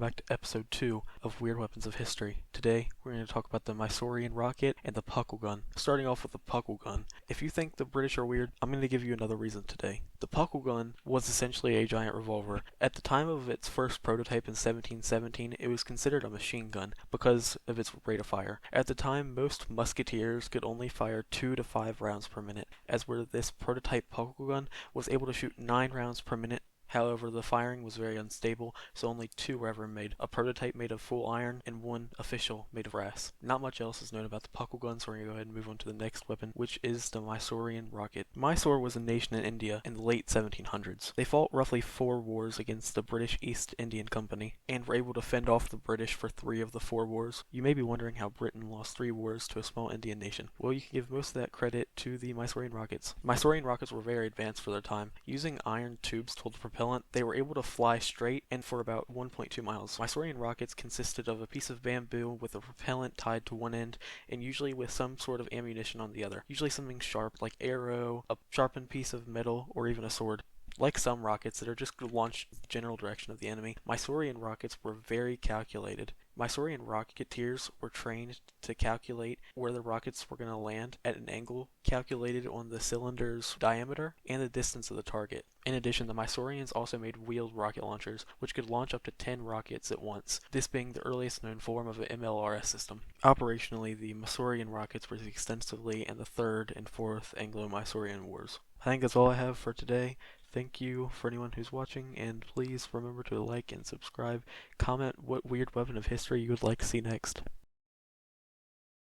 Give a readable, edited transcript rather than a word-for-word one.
Back to episode 2 of Weird Weapons of History. Today, we're going to talk about the Mysorean rocket and the puckle gun. Starting off with the puckle gun. If you think the British are weird, I'm going to give you another reason today. The puckle gun was essentially a giant revolver. At the time of its first prototype in 1717, it was considered a machine gun because of its rate of fire. At the time, most musketeers could only fire 2 to 5 rounds per minute, as where this prototype puckle gun was able to shoot 9 rounds per minute. However, the firing was very unstable, so only 2 were ever made, a prototype made of full iron and one official made of brass. Not much else is known about the puckle gun, so we're going to go ahead and move on to the next weapon, which is the Mysorean rocket. Mysore was a nation in India in the late 1700s. They fought roughly 4 wars against the British East Indian Company, and were able to fend off the British for 3 of the 4 wars. You may be wondering how Britain lost 3 wars to a small Indian nation. Well, you can give most of that credit to the Mysorean rockets. Mysorean rockets were very advanced for their time. Using iron tubes to hold the propellant, they were able to fly straight and for about 1.2 miles. Mysorean rockets consisted of a piece of bamboo with a propellant tied to one end and usually with some sort of ammunition on the other. Usually something sharp like arrow, a sharpened piece of metal, or even a sword. Like some rockets that are just launched in the general direction of the enemy, Mysorean rockets were very calculated. Mysorean rocketeers were trained to calculate where the rockets were going to land at an angle calculated on the cylinder's diameter and the distance of the target. In addition, the Mysoreans also made wheeled rocket launchers, which could launch up to 10 rockets at once, this being the earliest known form of an MLRS system. Operationally, the Mysorean rockets were used extensively in the Third and Fourth Anglo-Mysorean Wars. I think that's all I have for today. Thank you for anyone who's watching, and please remember to like and subscribe. Comment what weird weapon of history you would like to see next.